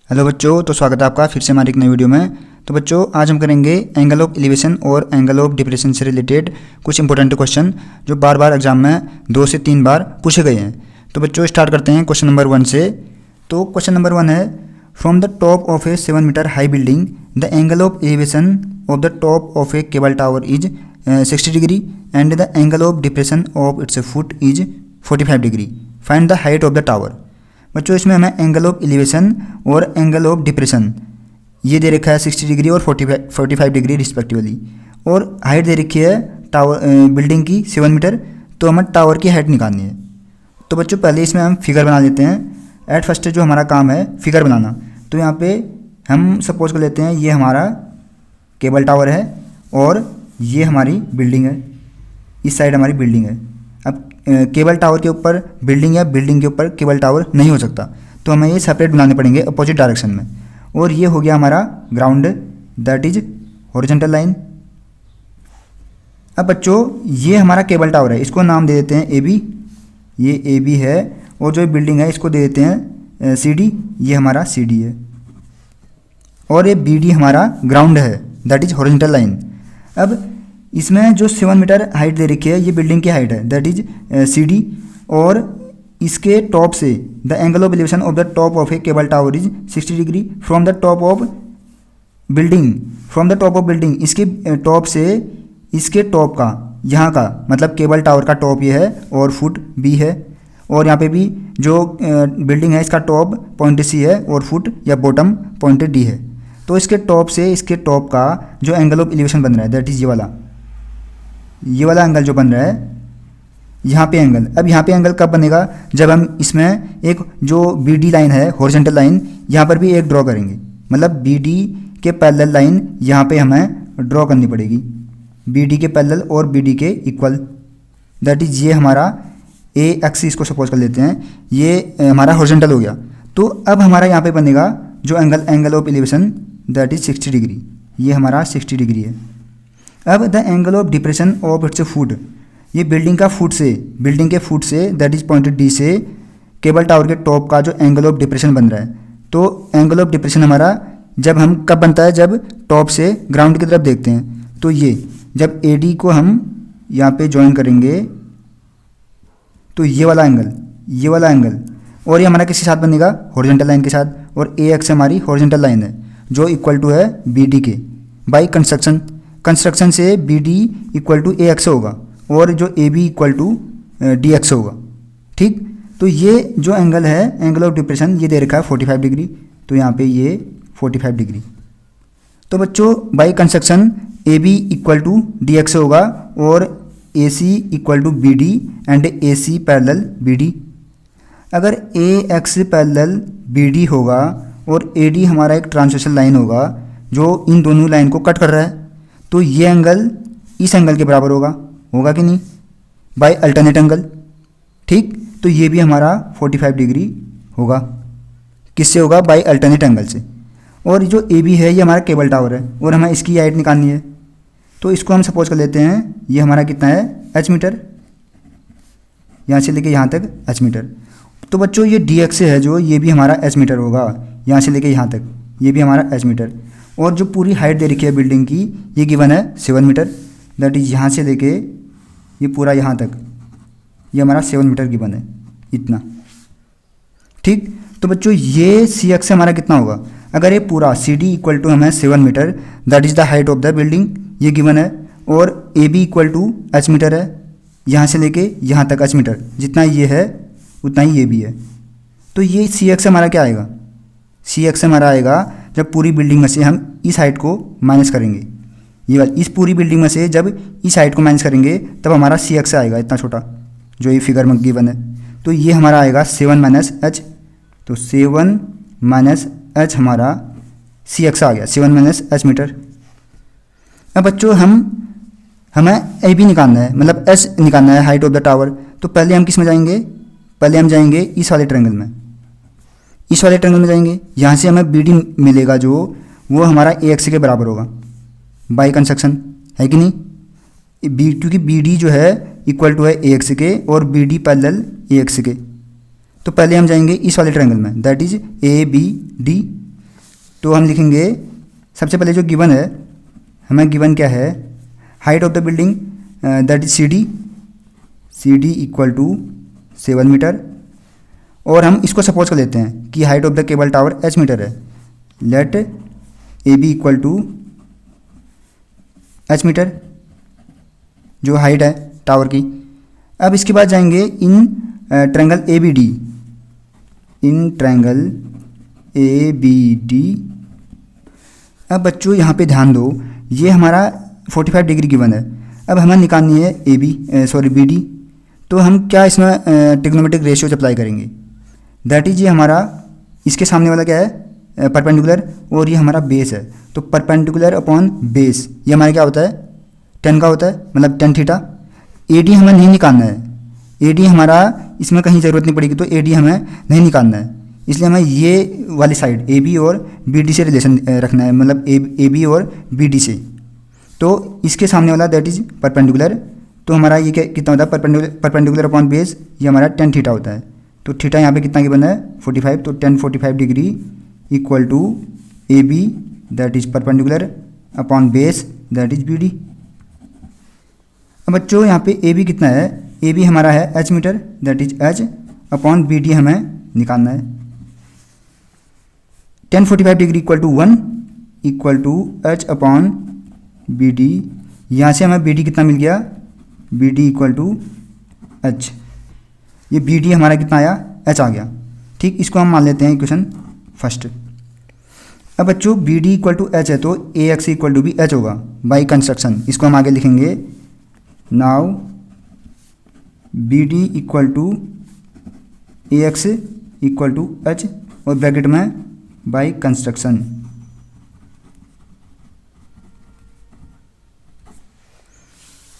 Hello बच्चों, तो स्वागत है आपका फिर से हमारी एक नई वीडियो में। तो बच्चों, आज हम करेंगे एंगल ऑफ एलिवेशन और एंगल ऑफ डिप्रेशन से रिलेटेड कुछ इंपॉर्टेंट क्वेश्चन जो बार बार एग्जाम में 2 से 3 बार पूछे गए हैं। तो बच्चों स्टार्ट करते हैं क्वेश्चन नंबर 1 से। तो क्वेश्चन नंबर 1 है, from the top of a 7 metre high building the angle of elevation of the top of a cable tower is 60 degree and the angle of depression of its foot is 45 degree. Find the height of the tower. बच्चों इसमें हमें angle of elevation और angle of depression ये दे रखा है 60 degree और 45 degree respectively, और हाइट दे रखी है टावर बिल्डिंग की 7 मीटर। तो हमें टावर की हाइट निकालनी है। तो बच्चों पहले इसमें हम फिगर बना लेते हैं। एट फर्स्ट जो हमारा काम है फिगर बनाना। तो यहाँ पे हम सपोज कर लेते हैं ये हमारा केबल टावर है और ये हमारी बिल्डिंग है, इस साइड हमारी बिल्डिंग है। अब केबल टावर के ऊपर बिल्डिंग या बिल्डिंग के ऊपर केबल टावर नहीं हो सकता, तो हमें ये सेपरेट बनाने पड़ेंगे अपोजिट डायरेक्शन में। और ये हो गया हमारा ground, that is horizontal line. अब बच्चों ये हमारा केबल टावर है, इसको नाम दे देते हैं ए बी, ये ए बी है। और जो बिल्डिंग है इसको दे देते हैं सी डी, ये हमारा सी डी है। और ये बी डी हमारा ग्राउंड है, दैट इज हॉरिजॉन्टल लाइन। अब इसमें जो 7 मीटर हाइट दे रखी है ये बिल्डिंग की हाइट है, दैट इज सी डी। और इसके टॉप से the angle of elevation of the top of a cable tower is 60 degree from the top of building. From the top of building, इसके टॉप से इसके top का, यहाँ का मतलब केबल टावर का टॉप ये है और फुट बी है। और यहाँ पे भी जो बिल्डिंग है इसका टॉप पॉइंट सी है और फुट या बॉटम पॉइंट डी है। तो इसके टॉप से इसके टॉप का जो एंगल ऑफ एलिवेशन बन रहा है दैट इज ये वाला एंगल जो बन रहा है यहाँ पे एंगल। अब यहाँ पे एंगल कब बनेगा, जब हम इसमें एक जो बी डी लाइन है हॉरिजॉन्टल लाइन, यहाँ पर भी एक ड्रॉ करेंगे। मतलब बी डी के पैरेलल लाइन यहाँ पे हमें ड्रॉ करनी पड़ेगी, बी डी के पैरेलल और बी डी के इक्वल, दैट इज ये हमारा ए एक्स इसको सपोज कर लेते हैं, ये हमारा हॉरिजॉन्टल हो गया। तो अब हमारा यहाँ पे बनेगा जो angle of elevation that is 60 degree, ये हमारा 60 डिग्री है। अब the angle of depression of its foot, ये बिल्डिंग के foot say that is point D से केबल टावर के टॉप का जो एंगल ऑफ डिप्रेशन बन रहा है। तो एंगल ऑफ डिप्रेशन हमारा जब हम कब बनता है, जब टॉप से ग्राउंड की तरफ देखते हैं। तो ये जब ए डी को हम यहाँ पे ज्वाइन करेंगे तो ये वाला एंगल और ये हमारा किसके साथ बनेगा, हॉरिजॉन्टल लाइन के साथ। और ए एक्स हमारी हॉरिजॉन्टल लाइन है जो इक्वल टू है बी डी के। बाई कंस्ट्रक्शन से B D equal to A X होगा और जो A B equal to D X होगा, ठीक। तो ये जो एंगल है एंगल ऑफ डिप्रेशन ये दे रखा है 45 डिग्री, तो यहाँ पे ये 45 डिग्री। तो बच्चों by construction A B equal to D X होगा और A C equal to B D and A C parallel B D. अगर A X parallel B D होगा और ए डी हमारा एक ट्रांसवर्सल लाइन होगा जो इन दोनों लाइन को कट कर रहा है, तो ये एंगल इस एंगल के बराबर होगा कि नहीं, बाय अल्टरनेट एंगल, ठीक। तो ये भी हमारा 45 डिग्री होगा, किससे होगा, बाय अल्टरनेट एंगल से। और जो ए बी है ये हमारा केबल टावर है और हमें इसकी हाइट निकालनी है। तो इसको हम सपोज कर लेते हैं ये हमारा कितना है, h मीटर, यहाँ से लेके यहाँ तक h मीटर। तो बच्चों ये डी एक्स है जो ये भी हमारा h मीटर होगा, यहाँ से लेके यहाँ तक ये भी हमारा h मीटर। और जो पूरी हाइट दे रखी है बिल्डिंग की ये गिवन है 7 मीटर, दैट इज यहाँ से लेके ये पूरा यहाँ तक ये हमारा 7 मीटर गिवन है, इतना, ठीक। तो बच्चों ये सी एक्स हमारा कितना होगा, अगर ये पूरा सी डी इक्वल टू हमें 7 metre that is the height of the building, ये गिवन है। और A B equal to h metre है, यहाँ से लेके यहाँ तक h मीटर, जितना ये है उतना ही ये भी है। तो ये सी एक्स हमारा क्या आएगा, सी एक्स हमारा आएगा जब पूरी बिल्डिंग में से हम इस हाइट को माइनस करेंगे, ये वाली इस पूरी बिल्डिंग में से जब इस हाइट को माइनस करेंगे तब हमारा सी एक्स आएगा इतना छोटा जो ये फिगर में गिवन है। तो ये हमारा आएगा 7 माइनस एच, तो 7 माइनस एच हमारा सी एक्स आ गया, 7 माइनस एच मीटर। अब बच्चों हमें ए बी निकालना है, मतलब एस निकालना है, हाइट ऑफ द टावर। तो पहले हम किस में जाएंगे, पहले हम जाएंगे इस वाले ट्रायंगल में, जाएंगे। यहाँ से हमें बी डी मिलेगा जो वो हमारा ए एक्स के बराबर होगा बाई कंस्ट्रक्शन, है कि नहीं, क्योंकि बी डी जो है इक्वल टू है ए एक्स के और B D parallel A X के। तो पहले हम जाएंगे इस वाले ट्रायंगल में, that is A B D. तो हम लिखेंगे सबसे पहले जो गिवन है, हमें गिवन क्या है, height of the building that is C D equal to 7 metre, और हम इसको सपोज कर लेते हैं कि height of the cable tower h metre है। Let A B equal to h metre जो हाइट है टावर की। अब इसके बाद जाएंगे in triangle A B D, in triangle A B D. अब बच्चों यहाँ पे ध्यान दो, ये हमारा 45 डिग्री गिवन है। अब हमें निकालनी है ए बी बी डी, तो हम क्या इसमें ट्रिग्नोमेट्रिक रेशियोज अप्लाई करेंगे। दैट इज ये हमारा इसके सामने वाला क्या है, परपेंडिकुलर, और ये हमारा बेस है। तो परपेंडिकुलर अपॉन बेस ये हमारा क्या होता है, 10 का होता है, मतलब 10 थीटा। ए डी हमें नहीं निकालना है, ए डी हमारा इसमें कहीं ज़रूरत नहीं पड़ेगी, तो ए डी हमें नहीं निकालना है। इसलिए हमें ये वाली साइड ए बी और बी डी से रिलेशन रखना है, मतलब ए बी और बी डी से। तो इसके सामने वाला दैट इज परपेंडिकुलर, तो हमारा ये क्या कितना होता है, परपेंडिकुलर अपॉन बेस ये हमारा 10 थीटा होता है। तो थीटा यहाँ पे कितना गिवन है 45, तो 10 45 degree equal to A B that is perpendicular upon base that is B D. अब बच्चों यहाँ पे ए बी कितना है, ए बी हमारा है h meter that is h upon B D हमें निकालना है। 10 45 degree equal to 1 equal to h upon B D. यहाँ से हमें बी डी कितना मिल गया, B D equal to h। ये बी डी हमारा कितना आया, h आ गया। ठीक, इसको हम मान लेते हैं इक्वेशन फर्स्ट। अब बच्चों B D equal to h है, तो ए एक्स इक्वल टू भी h होगा बाई कंस्ट्रक्शन। इसको हम आगे लिखेंगे, now B D equal to A X equal to h और ब्रैकेट में बाई कंस्ट्रक्शन।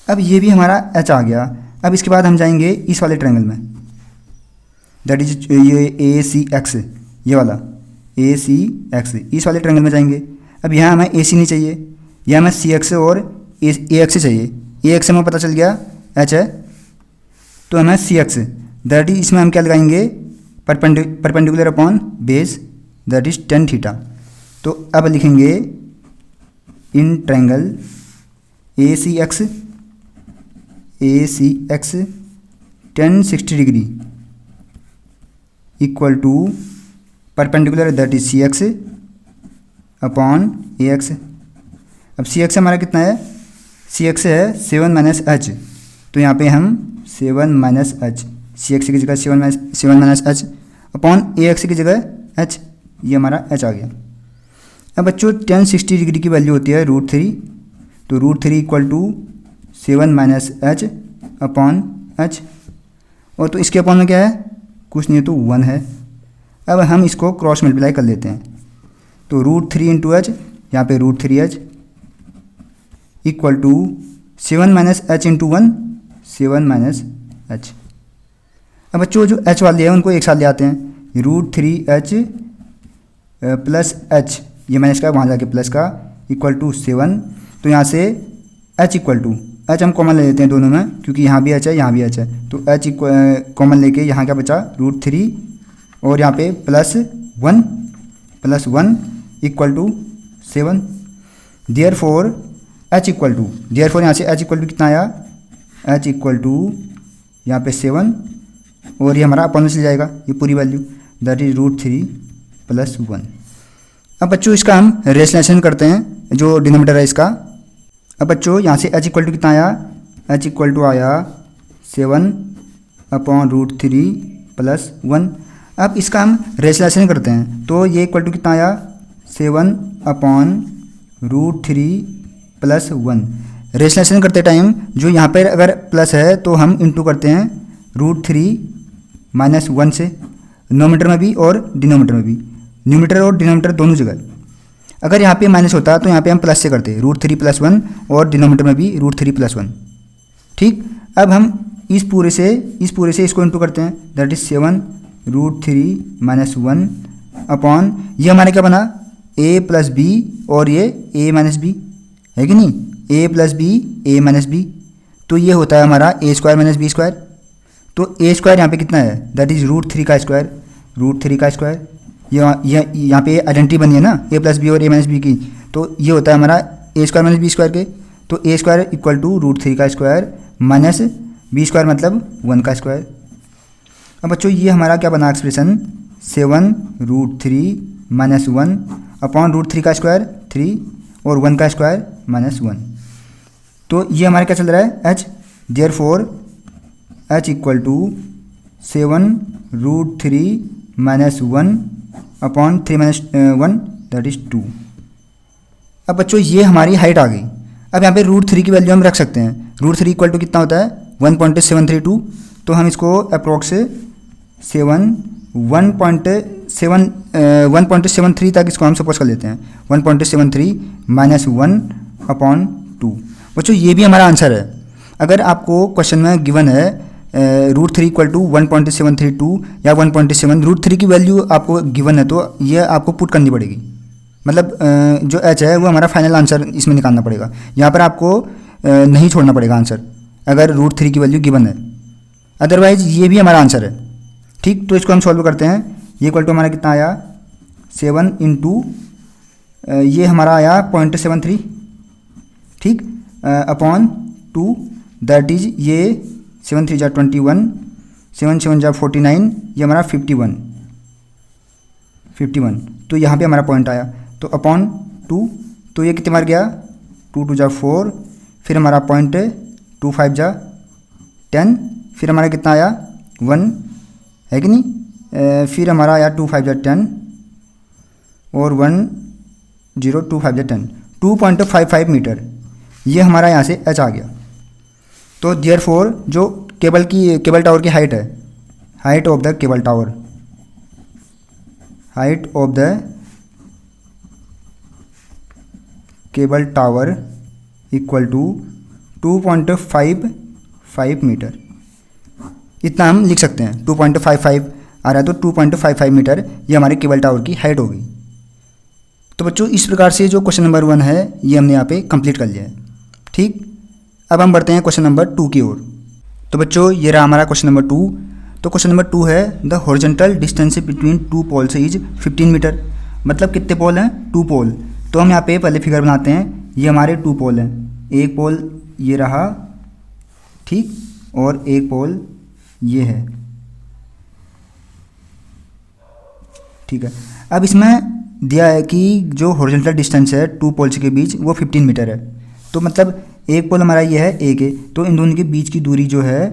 अब ये भी हमारा h आ गया। अब इसके बाद हम जाएंगे इस वाले ट्रायंगल में, दैट इज ये ए सी एक्स, ये वाला ए सी एक्स, इस वाले ट्रायंगल में जाएंगे। अब यहाँ हमें ए सी नहीं चाहिए, यहाँ हमें सी एक्स और ए एक्स चाहिए। ए एक्स हमें पता चल गया h है, तो हमें सी एक्स दैट इज, इसमें हम क्या लगाएंगे, perpendicular upon base that is 10 theta. तो अब लिखेंगे in triangle A C X 10 60 degree equal to perpendicular that is C X upon A X. अब सी एक्स हमारा कितना है, सी एक्स है 7 माइनस h, तो यहाँ पे हम 7 माइनस h, सी एक्स की जगह 7 minus h upon A x की जगह h, ये हमारा h आ गया। अब बच्चों 10 60 डिग्री की वैल्यू होती है √3, तो √3 equal to 7 minus h upon h, और तो इसके अपॉन में क्या है, कुछ नहीं तो 1 है। अब हम इसको क्रॉस मल्टीप्लाई कर लेते हैं, तो √3 इंटू h, यहाँ पे √3h equal to 7 minus h into 1, 7 minus h। अब बच्चों जो h वाले हैं उनको एक साथ ले आते हैं, √3h प्लस h, ये माइनस का वहाँ जाके प्लस का इक्वल टू 7। तो यहाँ से h इक्वल टू, h हम कॉमन ले लेते हैं दोनों में, क्योंकि यहाँ भी h है यहाँ भी h है, तो h कॉमन लेके यहाँ क्या बचा √3, और यहाँ पे plus 1 equal to 7। Therefore h equal to, therefore यहाँ से h इक्वल टू कितना आया, h इक्वल टू यहाँ पे 7, और ये हमारा अपॉन में चल जाएगा ये पूरी वैल्यू दैट इज √3 प्लस 1। अब बच्चों इसका हम रेशनलाइजेशन करते हैं, जो डिनोमिनेटर है इसका। अब बच्चों यहाँ से h इक्वल टू कितना आया, h इक्वल टू आया 7 अपॉन √3 प्लस 1। अब इसका हम रेशनलाइजेशन करते हैं, तो ये इक्वल टू कितना आया 7 अपॉन √3 प्लस 1। रेशनलाइजेशन करते टाइम जो यहाँ पर अगर प्लस है तो हम इंटू करते हैं √3 माइनस 1 से, नोमीटर में भी और डिनोमीटर में भी, न्यूमीटर और डिनोमीटर दोनों जगह। अगर यहाँ पे माइनस होता तो यहाँ पे हम प्लस से करते, √3 प्लस 1, और डिनोमीटर में भी √3 प्लस 1। ठीक, अब हम इस पूरे से इसको इंटू करते हैं, दैट इज 7 √3 माइनस 1 अपॉन, ये हमारे क्या बना a प्लस बी, और ये a माइनस बी है कि नहीं, a plus B a minus B, तो ये होता है हमारा a square minus B square. तो a स्क्वायर यहाँ पे कितना है, दैट इज √3 का स्क्वायर, √3 का स्क्वायर यहाँ पे आइडेंटिटी बनी है ना ए प्लस बी और ए माइनस बी की, तो ये होता है हमारा ए स्क्वायर माइनस बी स्क्वायर के, तो ए स्क्वायर इक्वल टू √3 का स्क्वायर माइनस बी स्क्वायर मतलब 1 का स्क्वायर। अब बच्चों ये हमारा क्या बना एक्सप्रेशन 7√3 माइनस 1 अपॉन √3 का स्क्वायर 3 और 1 का स्क्वायर -1। तो ये हमारा क्या चल रहा है h, therefore h equal to 7√3 minus 1 upon 3 minus 1 that is 2। अब बच्चों ये हमारी हाइट आ गई। अब यहाँ पे √3 की वैल्यू हम रख सकते हैं। √3 इक्वल टू कितना होता है 1.732, तो हम इसको अप्रोक्स 1.73 तक इसको हम सपोज कर लेते हैं 1.73 माइनस 1 अपॉन 2। बच्चों ये भी हमारा आंसर है। अगर आपको क्वेश्चन में गिवन है √3 इक्वल टू 1.732 या 1.7, √3 की वैल्यू आपको गिवन है तो ये आपको पुट करनी पड़ेगी, मतलब जो h है वो हमारा फाइनल आंसर इसमें निकालना पड़ेगा। यहाँ पर आपको नहीं छोड़ना पड़ेगा आंसर अगर √3 की वैल्यू गिवन है, अदरवाइज ये भी हमारा आंसर है। ठीक, तो इसको हम सॉल्व करते हैं। ये इक्वल टू हमारा कितना आया 7 इंटू ये हमारा आया 0.73, ठीक, अपॉन 2 दैट इज ये 7 3 जा 21, 7 7 जा 49, ये हमारा 51। तो यहाँ पे हमारा पॉइंट आया, तो अपॉन 2, तो ये कितने मार गया 2 2 जा 4, फिर हमारा पॉइंट 2 5 जा 10, फिर हमारा कितना आया 1 है कि नहीं, फिर हमारा आया 2 5 जा 10 और 1 0 2 5 जा 10, 2.55 मीटर ये हमारा यहाँ से h आ गया। तो देयरफॉर जो केबल टावर की हाइट है, height of the cable tower, height of the cable tower equal to 2.55 meter, इतना हम लिख सकते हैं। 2.55 आ रहा है तो 2.55 मीटर ये हमारे केबल टावर की हाइट होगी। तो बच्चों इस प्रकार से जो क्वेश्चन नंबर 1 है ये हमने यहाँ पे कंप्लीट कर लिया है। ठीक, अब हम बढ़ते हैं क्वेश्चन नंबर 2 की ओर। तो बच्चों ये रहा हमारा क्वेश्चन नंबर 2। तो क्वेश्चन नंबर 2 है the horizontal distance between 2 poles is 15 meter. मतलब कितने पोल हैं 2 पोल। तो हम यहाँ पे पहले फिगर बनाते हैं। ये हमारे 2 पोल हैं, एक पोल ये रहा, ठीक, और एक पोल ये है, ठीक है। अब इसमें दिया है कि जो हॉरिजॉन्टल डिस्टेंस है 2 पोल्स के बीच वो 15 मीटर है। तो मतलब एक पोल हमारा ये है, एक है, तो इन दोनों के बीच की दूरी जो है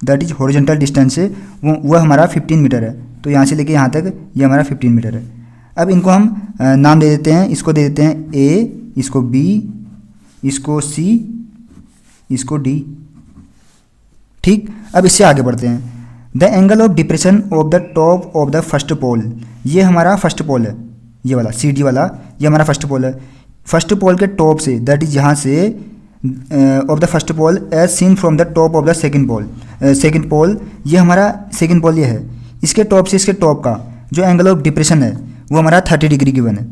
दैट इज हॉरिजॉन्टल डिस्टेंस वो हमारा 15 मीटर है। तो यहाँ से लेके यहाँ तक ये हमारा 15 मीटर है। अब इनको हम नाम दे देते हैं। इसको दे देते हैं ए, इसको बी, इसको सी, इसको डी, ठीक। अब इससे आगे बढ़ते हैं। The angle of depression of the top of the first pole, ये हमारा फर्स्ट पोल है, ये वाला सी डी वाला, ये हमारा फर्स्ट पोल है। फर्स्ट पोल के टॉप से दैट इज यहाँ से of the first pole as seen from the top of the second pole, second pole ये हमारा सेकंड पोल ये है, इसके टॉप से इसके टॉप का जो एंगल ऑफ डिप्रेशन है वो हमारा 30 डिग्री गिवन है,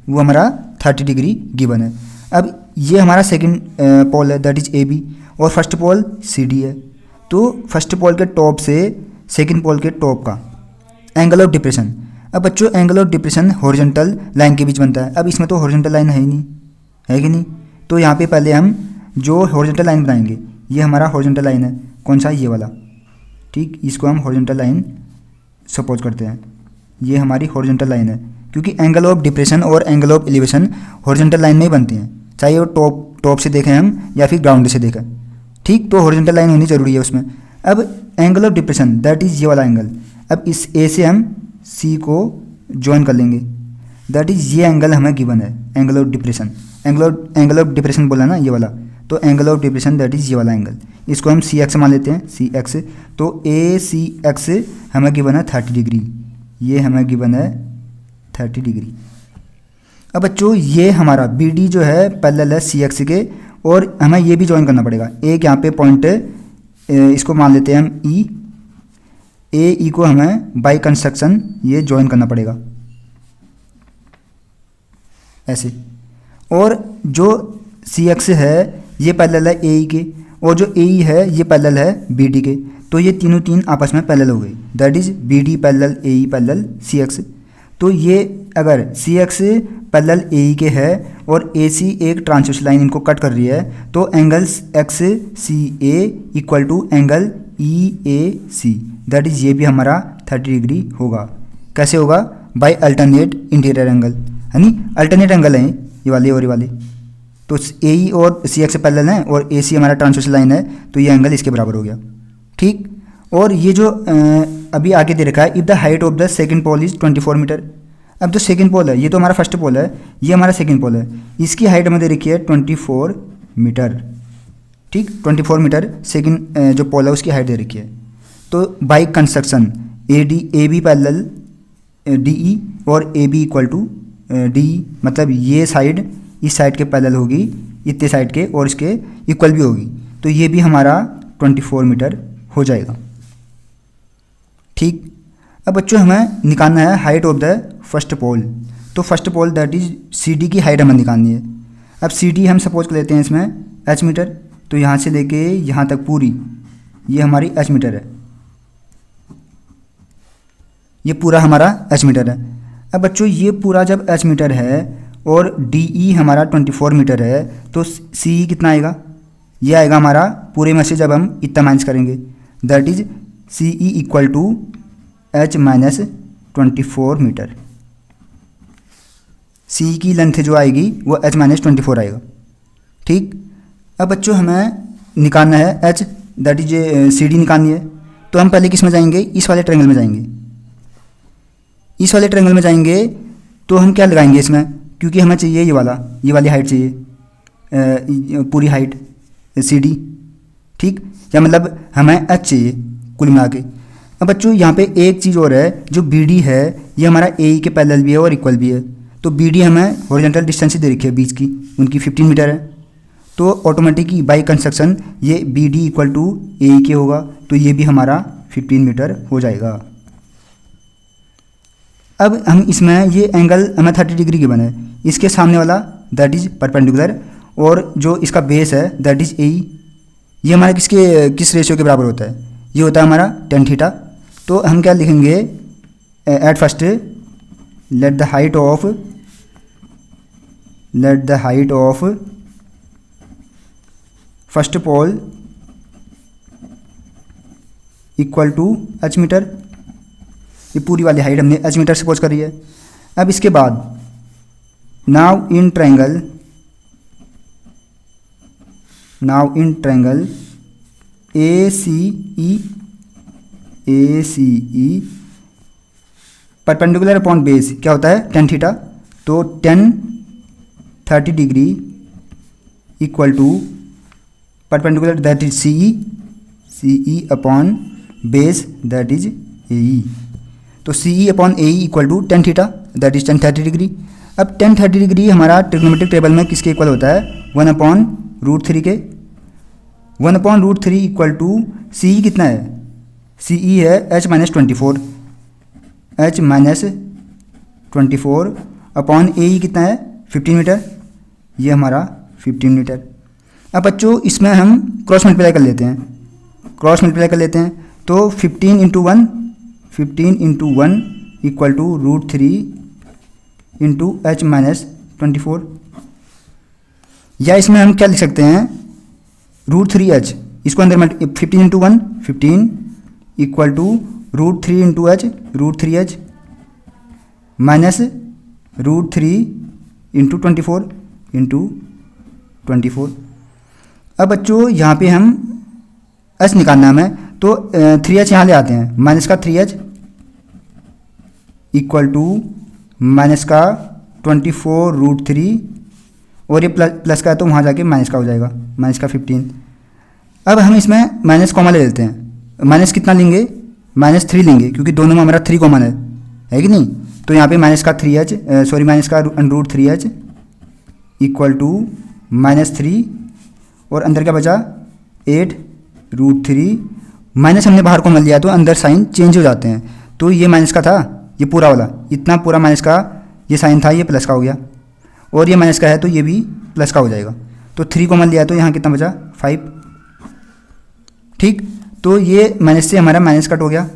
वो हमारा 30 डिग्री गिवन है। अब ये हमारा सेकंड पोल है दैट इज ए बी, और फर्स्ट पोल सी डी है। तो फर्स्ट पोल के टॉप से सेकंड पोल के टॉप का एंगल ऑफ डिप्रेशन, अब बच्चों angle of depression horizontal line के बीच बनता है। अब इसमें तो हॉरिजॉन्टल लाइन है ही नहीं, है कि नहीं। तो यहाँ पे पहले हम जो हॉरिजॉन्टल लाइन बनाएंगे, ये हमारा हॉरिजॉन्टल लाइन है, कौन सा, ये वाला, ठीक। इसको हम हॉरिजॉन्टल लाइन सपोज करते हैं, ये हमारी हॉरिजॉन्टल लाइन है, क्योंकि एंगल ऑफ डिप्रेशन और angle of elevation horizontal line में ही बनती हैं, चाहे वो टॉप से देखें हम या फिर ग्राउंड से देखें, ठीक। तो हॉरिजॉन्टल लाइन होनी जरूरी है उसमें। अब angle of depression that is ये वाला एंगल, अब इस ए से हम सी को ज्वाइन कर लेंगे, दैट इज ये एंगल हमें गिवन है, angle of depression. Angle of depression बोला ना ये वाला, तो angle of depression that is ये वाला एंगल, इसको हम सी एक्स मान लेते हैं, सी एक्स। तो ए सी एक्स हमें गिवन है 30 डिग्री, ये हमें गिवन है 30 डिग्री। अब बच्चों ये हमारा बी डी जो है पैरेलल है सी एक्स के, और हमें ये भी ज्वाइन करना पड़ेगा। एक यहाँ पे पॉइंट इसको मान लेते हैं हम ई, ए ई को हमें बाई कंस्ट्रक्शन ये ज्वाइन करना पड़ेगा ऐसे। और जो सी एक्स है ये पैरेलल है ए ई के, और जो ए ई है ये पैरेलल है बी डी के। तो ये तीनों तीन आपस में पैरेलल हो गई, that is B D parallel A E parallel C X. तो ये अगर सी एक्स पैरेलल ए ई के है और ए सी एक ट्रांसवर्स लाइन इनको कट कर रही है, तो angles X C A equal to angle E A C, that is ये भी हमारा 30 डिग्री होगा। कैसे होगा? बाय अल्टरनेट इंटीरियर एंगल, यानी अल्टरनेट एंगल हैं ये वाले और ये वाले। तो ए ई और सी एक्स से पैरेलल है और ए सी हमारा ट्रांसवर्स लाइन है, तो ये एंगल इसके बराबर हो गया। ठीक। और ये जो अभी आगे दे रखा है, if the height of the second pole is 24 meter. अब जो सेकंड पोल है, ये तो हमारा फर्स्ट पोल है, ये हमारा सेकंड पोल है, इसकी हाइट हमें दे रखी है 24 मीटर। ठीक, 24 मीटर सेकंड जो पोल है उसकी हाइट दे रखी है। तो by construction A B parallel D E और A B equal to D E, मतलब ये साइड इस साइड के पैरेलल होगी इतने साइड के और इसके इक्वल भी होगी, तो ये भी हमारा 24 मीटर हो जाएगा। ठीक। अब बच्चों हमें निकालना है height of the first pole. तो first pole that is C D की हाइट हमें निकालनी है। अब सी डी हम सपोज कर लेते हैं इसमें एच मीटर, तो यहाँ से लेके यहाँ तक पूरी ये हमारी एच मीटर है, ये पूरा हमारा एच मीटर है। अब बच्चों ये पूरा जब एच मीटर है और डी ई हमारा 24 मीटर है, तो सी ई कितना आएगा? ये आएगा हमारा पूरे में से जब हम इतना माइनस करेंगे, that is C E equal to H minus 24 metre. C की लेंथ जो आएगी वो एच माइनस 24 आएगा। ठीक। अब बच्चों हमें निकालना है H, that is C D निकालनी है। तो हम पहले किस में जाएंगे? इस वाले ट्रायंगल में जाएंगे। इस वाले ट्रायंगल में जाएंगे तो हम क्या लगाएंगे इसमें, क्योंकि हमें चाहिए ये वाली हाइट चाहिए, पूरी हाइट सी डी। ठीक, या मतलब हमें एच चाहिए कुल मिला के। अब बच्चों यहाँ पे एक चीज़ और है, जो बी डी है ये हमारा ए ई के पैरेलल भी है और इक्वल भी है। तो बी डी हमें हॉरिजॉन्टल डिस्टेंस दे रखी है बीच की, उनकी 15 मीटर है। तो ऑटोमेटिकली बाई कंस्ट्रक्शन ये बी डी इक्वल टू ए ई के होगा, तो ये भी हमारा 15 मीटर हो जाएगा। अब हम इसमें ये एंगल हमें 30 डिग्री गिवन है, इसके सामने वाला दैट इज परपेंडिकुलर, और जो इसका बेस है दैट इज ए ई, ये हमारा किस रेशियो के बराबर होता है? ये होता है हमारा tan थीटा। तो हम क्या लिखेंगे? At first let the height of first pole equal to H meter. ये पूरी वाली हाइट हमने एच मीटर सपोज करी है। अब इसके बाद now in triangle A C E perpendicular upon base क्या होता है? tan theta. तो tan 30 degree equal to perpendicular that is C E upon base that is A E. तो C E upon A E equal to tan theta that is tan 30 degree. अब tan 30 degree हमारा trigonometric table में किसके equal होता है? 1/√3 के। 1/√3 equal to सी ई कितना है? सी ई है एच माइनस 24 अपॉन ए ई कितना है? 15 मीटर। ये हमारा 15 मीटर। अब बच्चों इसमें हम क्रॉस मल्टीप्लाई कर लेते हैं। तो 15 into 1 equal to √3 into H minus 24, या इसमें हम क्या लिख सकते हैं? √3h, इसको अंदर 15 into 1 15 equal to √3 into H √3h minus √3 into 24। अब बच्चों यहाँ पे हम एच निकालना है हमें, तो 3h यहाँ ले आते हैं, माइनस का 3h इक्वल टू माइनस का 24√3, और ये प्लस का है तो वहाँ जाके माइनस का हो जाएगा, माइनस का 15। अब हम इसमें माइनस कॉमन ले लेते हैं। माइनस कितना लेंगे? -3 लेंगे, क्योंकि दोनों में हमारा 3 कॉमन है कि नहीं? तो यहाँ पे माइनस का √3h इक्वल टू -3, और अंदर क्या बचा? 8√3। माइनस हमने बाहर कॉमन लिया तो अंदर साइन चेंज हो जाते हैं। तो ये माइनस का था, ये पूरा वाला इतना पूरा माइनस का ये साइन था, ये प्लस का हो गया, और ये माइनस का है तो ये भी प्लस का हो जाएगा। तो 3 कॉमन लिया तो यहाँ कितना बचा? 5। ठीक। तो ये माइनस से हमारा माइनस कट हो गया,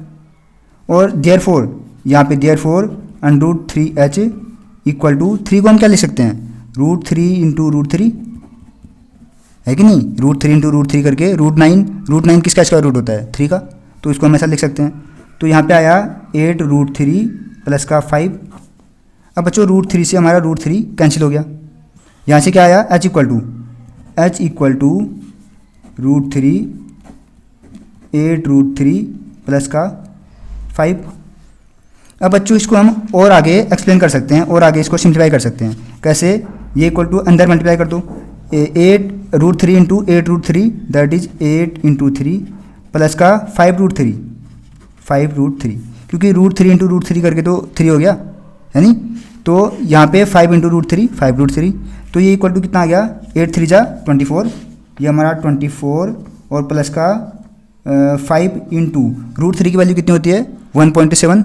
और देयरफॉर यहाँ पे देयरफॉर √3h इक्वल टू 3 को हम क्या लिख सकते हैं, √3 इंटू √3 है कि नहीं, √3 इंटू √3 करके √9 किसका स्क्वायर रूट होता है 3 का, तो इसको हम ऐसा लिख सकते हैं। तो यहाँ पे आया 8√3 प्लस का 5। अब बच्चों √3 से हमारा √3 कैंसिल हो गया, यहाँ से क्या आया h इक्वल टू √3 8√3 प्लस का 5। अब बच्चों इसको हम और आगे एक्सप्लेन कर सकते हैं, और आगे इसको सिंप्लीफाई कर सकते हैं। कैसे, ये इक्वल टू अंदर मल्टीप्लाई कर दो, 8√3 into 8√3 that is 8 into 3 plus का 5√3 क्योंकि √3 इंटू √3 करके तो 3 हो गया है नी, तो यहाँ पे 5 इंटू √3 5√3, तो ये इक्वल टू कितना आ गया 8 3 जा 24, ये हमारा 24 और प्लस का 5 इंटू √3 की वैल्यू कितनी होती है 1.7,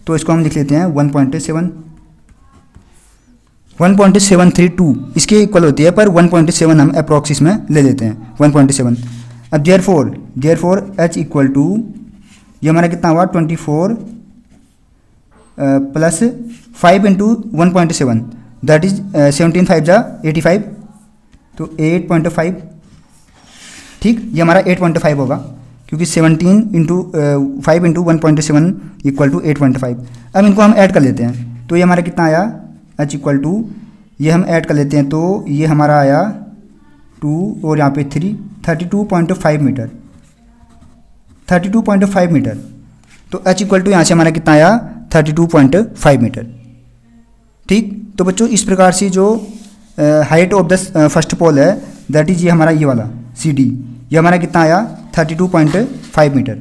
तो इसको हम लिख लेते हैं 1.732 इसके इक्वल होती है, पर 1.7 हम अप्रॉक्स इसमें ले लेते हैं 1.7। अब देयरफॉर h इक्वल टू ये हमारा कितना हुआ 24 प्लस 5 इंटू 1.7 दैट इज 17 5 जा 85, तो 8.5, ठीक, ये हमारा 8.5 होगा क्योंकि 17 इंटू 5 इंटू 1.7 इक्वल टू 8.5। अब इनको हम ऐड कर लेते हैं, तो ये हमारा कितना आया h इक्वल टू, ये हम ऐड कर लेते हैं तो ये हमारा आया 2 और यहाँ पे 3 32.5 मीटर 32.5 मीटर, तो h इक्वल टू यहाँ से हमारा कितना आया 32.5 मीटर। ठीक, तो बच्चों इस प्रकार से जो हाइट ऑफ द फर्स्ट पोल है दैट इज ये हमारा ये वाला CD, ये हमारा कितना आया 32.5 मीटर।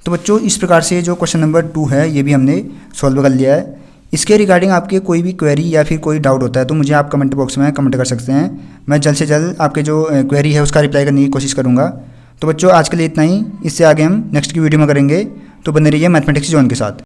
तो बच्चों इस प्रकार से जो क्वेश्चन नंबर 2 है ये भी हमने सॉल्व कर लिया है। इसके रिगार्डिंग आपके कोई भी क्वेरी या फिर कोई डाउट होता है तो मुझे आप कमेंट बॉक्स में कमेंट कर सकते हैं, मैं जल्द से जल्द आपके जो क्वेरी है उसका रिप्लाई करने की कोशिश करूँगा। तो बच्चों आज के लिए इतना ही, इससे आगे हम नेक्स्ट की वीडियो में करेंगे, तो बने रहिए मैथमेटिक्स जोन के साथ।